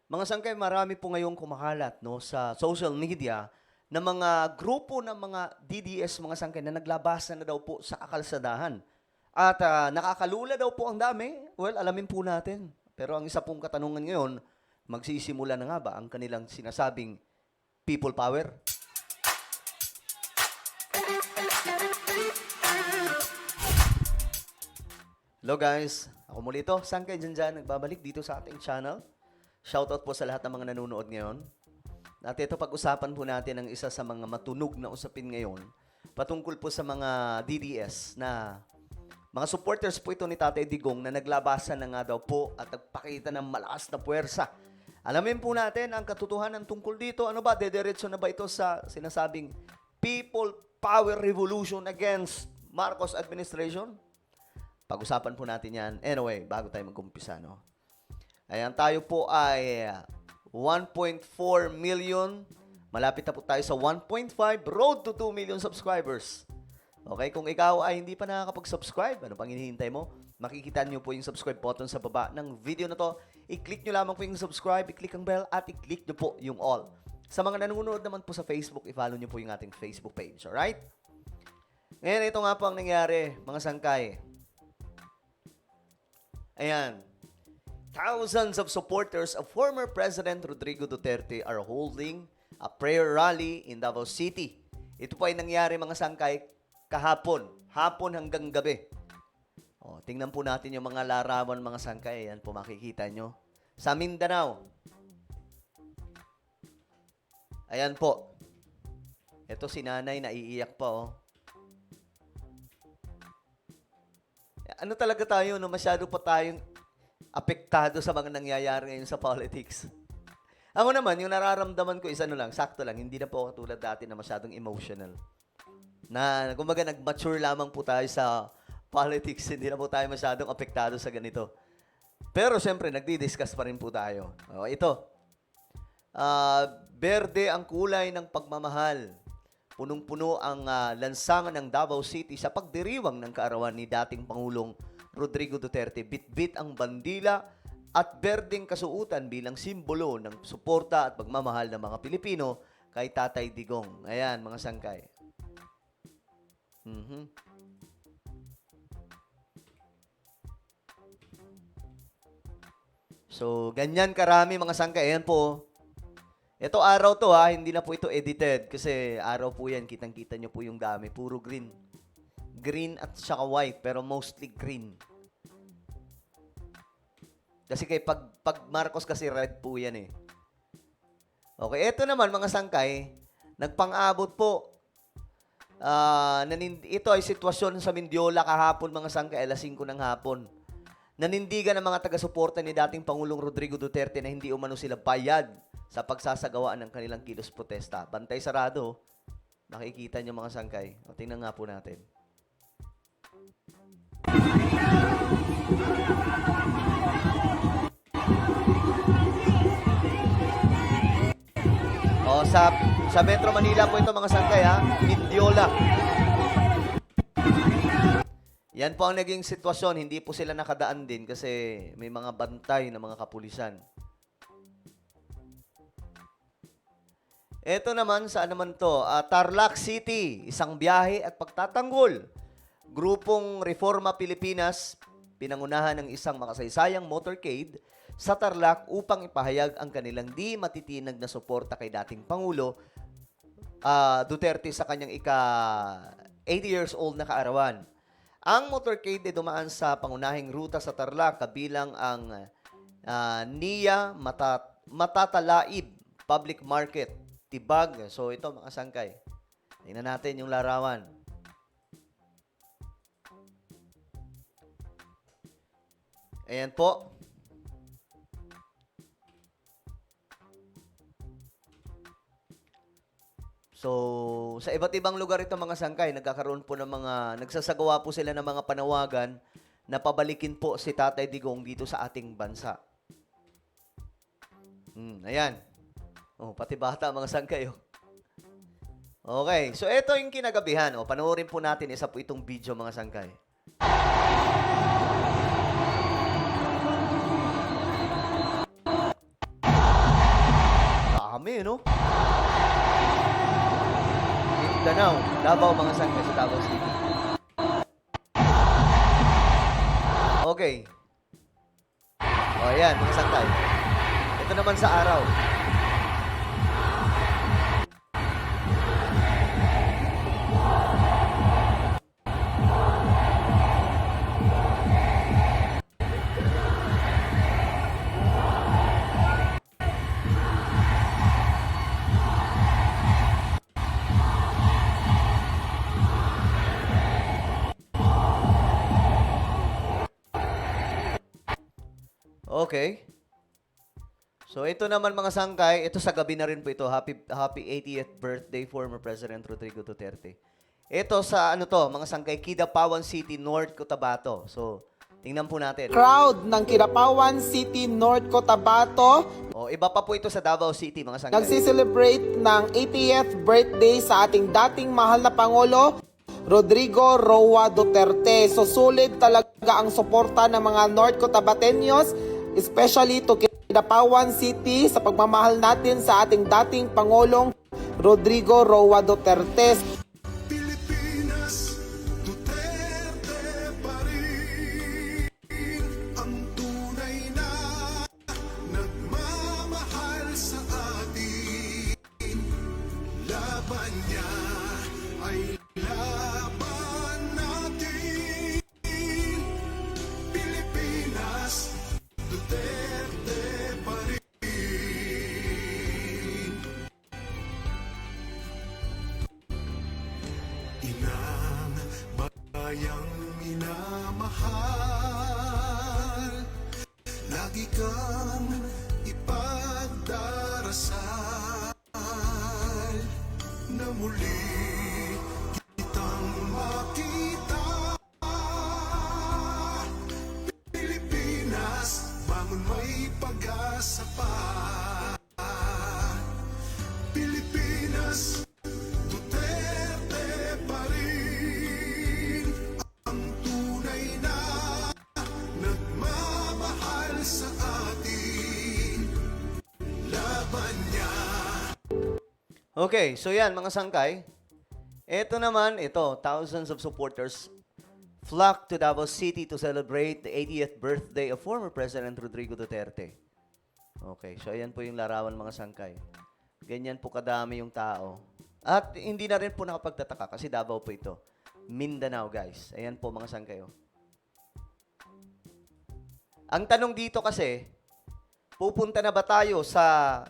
Mga sangkay, marami po ngayong kumakalat no, sa social media na mga grupo ng mga DDS, mga sangkay, na naglabasan na daw po sa akalsadahan. At nakakalula daw po ang dami. Well, alamin po natin. Pero ang isa pong katanungan ngayon, magsisimula na nga ba ang kanilang sinasabing people power? Hello guys, ako muli ito, Sangkay Janjan, nagbabalik dito sa ating channel. Shoutout po sa lahat ng mga nanonood ngayon. At ito, pag-usapan po natin ang isa sa mga matunog na usapin ngayon patungkol po sa mga DDS na mga supporters po ito ni Tatay Digong na naglabasan na nga daw po at nagpakita ng malakas na puwersa. Alamin po natin ang katotohanan tungkol dito. Ano ba, dederetso na ba ito sa sinasabing People Power Revolution against Marcos administration? Pag-usapan po natin yan. Anyway, bago tayo mag-umpisa, no? Ayan, tayo po ay 1.4 million. Malapit na po tayo sa 1.5. Road to 2 million subscribers. Okay, kung ikaw ay hindi pa nakakapag-subscribe, ano pang hinihintay mo? Makikita nyo po yung subscribe button sa baba ng video na to. I-click nyo lamang po yung subscribe, i-click ang bell, at i-click nyo po yung all. Sa mga nanonood naman po sa Facebook, i-follow nyo po yung ating Facebook page. Alright? Ngayon, ito nga po ang nangyari, mga sangkay. Ayan. Thousands of supporters of former President Rodrigo Duterte are holding a prayer rally in Davao City. Ito po ay nangyari, mga sangkay, kahapon. Hapon hanggang gabi. O, tingnan po natin yung mga larawan, mga sangkay. Ayan po, makikita nyo. Sa Mindanao. Ayan po. Ito si nanay, naiiyak pa, oh. Ano talaga tayo, no? Masyado pa tayong apektado sa mga nangyayari ngayon sa politics. Ako naman, yung nararamdaman ko, isa lang, sakto lang. Hindi na po ako tulad dati na masyadong emotional. Na, kumbaga, nag-mature lamang po tayo sa politics. Hindi na po tayo masyadong apektado sa ganito. Pero, syempre, nagdi-discuss pa rin po tayo. O, ito. Berde ang kulay ng pagmamahal. Punong-puno ang lansangan ng Davao City sa pagdiriwang ng kaarawan ni dating Pangulong Rodrigo Duterte. Bit-bit ang bandila at berdeng kasuutan bilang simbolo ng suporta at pagmamahal ng mga Pilipino kay Tatay Digong. Ayan, mga sangkay. So, ganyan karami, mga sangkay. Ayan po. Ito araw to, hindi na po ito edited kasi araw po yan, kitang-kita nyo po yung dami, puro green. Green at saka white, pero mostly green. Kasi pag Marcos kasi red po yan eh. Okay, ito naman mga sangkay, nagpang-abot po. Ito ay sitwasyon sa Mindiola kahapon, mga sangkay, alas 5 ng hapon. Nanindigan ng mga taga-suporta ni dating Pangulong Rodrigo Duterte na hindi umano sila bayad sa pagsasagawaan ng kanilang kilos protesta. Bantay sarado. Nakikita nyo, mga sangkay. O, tingnan nga po natin. O, sa Metro Manila po ito, mga sangkay, Mindiola. Yan po ang naging sitwasyon. Hindi po sila nakadaan din kasi may mga bantay na mga kapulisan. Ito naman, saan naman to? Tarlac City, isang biyahe at pagtatanggol. Grupong Reforma Pilipinas, pinangunahan ng isang makasaysayang motorcade sa Tarlac upang ipahayag ang kanilang di matitinag na suporta kay dating Pangulo Duterte sa kanyang ika-80 years old na kaarawan. Ang motorcade ay dumaan sa pangunahing ruta sa Tarlac kabilang ang NIA Matatalaib Public Market, Tibag. So ito, mga sangkay. Tingnan natin yung larawan. Ayan po. So, sa iba't ibang lugar ito, mga sangkay, nagkakaroon po ng nagsasagawa po sila ng mga panawagan na pabalikin po si Tatay Digong dito sa ating bansa. Ayan. Oh, pati bata, mga sangkay. Okay, so ito yung kinagabihan. Panoorin po natin, isa po itong video, mga sangkay. Dami, no? Mindanao. Davao, mga sangkay sa Davao City. Okay. O, ayan, mga sangkay. Ito naman sa araw. Okay. So ito naman mga sangkay, ito sa gabi na rin po ito. Happy 80th birthday former President Rodrigo Duterte. Ito sa ano to, mga sangkay, Kidapawan City, North Cotabato. So tingnan po natin. Crowd ng Kidapawan City, North Cotabato O iba pa po ito sa Davao City, mga sangkay. nagsiselebrate ng 80th birthday sa ating dating mahal na Pangulo, Rodrigo Roa Duterte. So sulit talaga ang suporta ng mga North Cotabateños, especially to Kidapawan City sa pagmamahal natin sa ating dating Pangulong Rodrigo Roa Duterte. Pilipinas, Duterte pa rin ang tunay na nagmamahal sa atin. Laban niya ay laban natin. Pilipinas, Duterte pa rin. Inang bayang minamahal, lagi kang ipagdarasal na muli kitang makita. Pilipinas, bangon may pag-asa pa. Pilipinas, Duterte pa rin ang tunay na nagmamahal sa atin. Laban niya. Okay, so yan mga sangkay. Ito naman, thousands of supporters flock to Davao City to celebrate the 80th birthday of former President Rodrigo Duterte. Okay, so ayan po yung larawan mga sangkay. Ganyan po kadami yung tao. At hindi na rin po nakapagtataka kasi Davao po ito. Mindanao, guys. Ayan po mga sangkay. Oh. Ang tanong dito kasi, pupunta na ba tayo sa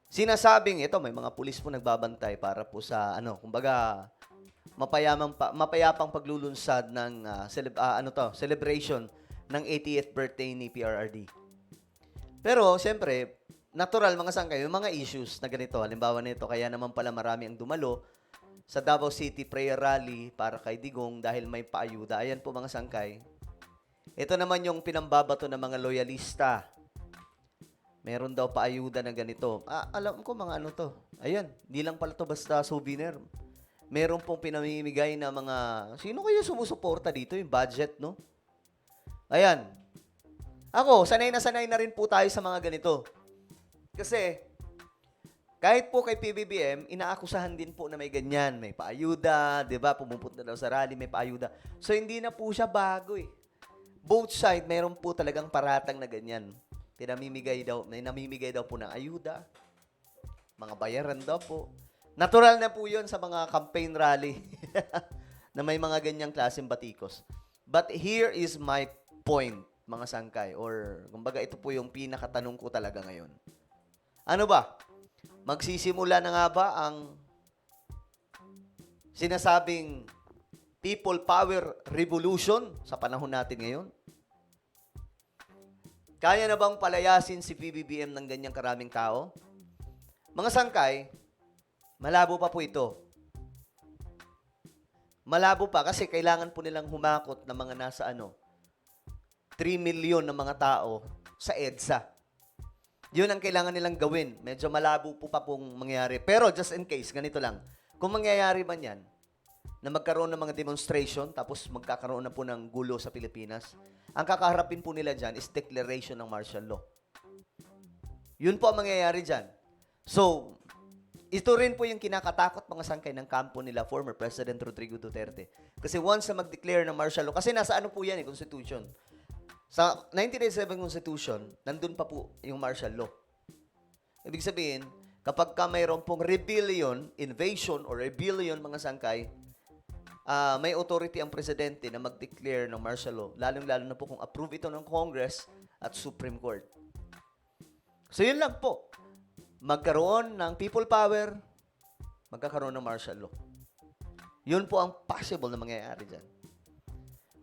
sinasabing, ito may mga pulis po nagbabantay para po sa kumbaga mapayapang paglulunsad ng celebration ng 80th birthday ni PRRD. Pero siyempre, natural mga sangkay, yung mga issues na ganito, halimbawa nito, kaya naman pala marami ang dumalo sa Davao City prayer rally para kay Digong dahil may paayuda. Ayan po mga sangkay. Ito naman yung pinambabato ng mga loyalista. Meron daw paayuda na ganito. Alam ko mga ano to. Ayan, hindi lang pala to basta souvenir. Meron pong pinamimigay na mga, sino kaya sumusuporta dito? Yung budget, no? Ayan. Ako, sanay na rin po tayo sa mga ganito. Kasi, kahit po kay PBBM, inaakusahan din po na may ganyan. May paayuda, di ba? Pumupunta daw sa rally, may paayuda. So, hindi na po siya bago eh. Both side, meron po talagang paratang na ganyan. May namimigay daw po ng ayuda. Mga bayaran daw po. Natural na po yun sa mga campaign rally na may mga ganyang klaseng batikos. But here is my point, mga sangkay. Or, kumbaga, ito po yung pinakatanong ko talaga ngayon. Ano ba? Magsisimula na nga ba ang sinasabing people power revolution sa panahon natin ngayon? Kaya na bang palayasin si PBBM ng ganyang karaming tao? Mga sangkay, malabo pa po ito. Malabo pa kasi kailangan po nilang humakot ng mga nasa 3 million na mga tao sa EDSA. Yun ang kailangan nilang gawin. Medyo malabo po pa pong mangyayari. Pero just in case, ganito lang. Kung mangyayari man yan, na magkaroon ng mga demonstration, tapos magkakaroon na po ng gulo sa Pilipinas, ang kakaharapin po nila dyan is declaration ng martial law. Yun po ang mangyayari dyan. So, ito rin po yung kinakatakot mga sangkay ng kampo nila, former President Rodrigo Duterte. Kasi once na mag-declare ng martial law, kasi nasa ano po yan Constitution. Sa 1987 Constitution, nandun pa po yung martial law. Ibig sabihin, kapag ka mayroon pong rebellion, invasion, or rebellion mga sangkay, may authority ang presidente na mag-declare ng martial law, lalong-lalo na po kung approve ito ng Congress at Supreme Court. So, yun lang po. Magkaroon ng people power, magkakaroon ng martial law. Yun po ang possible na mangyayari dyan.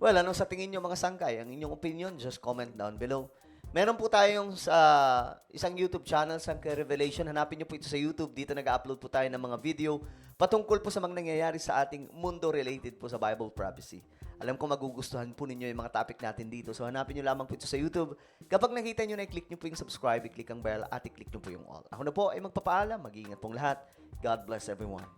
Well, ano sa tingin nyo mga sangkay? Ang inyong opinion, just comment down below. Meron po tayong isang YouTube channel, Sangkay Revelation. Hanapin nyo po ito sa YouTube. Dito nag-upload po tayo ng mga video patungkol po sa mga nangyayari sa ating mundo related po sa Bible prophecy. Alam ko magugustuhan po ninyo yung mga topic natin dito. So, hanapin nyo lamang po ito sa YouTube. Kapag nakita nyo na, i-click nyo po yung subscribe, i-click ang bell, at i-click nyo po yung all. Ako na po ay magpapaalam. Mag-iingat pong lahat. God bless everyone.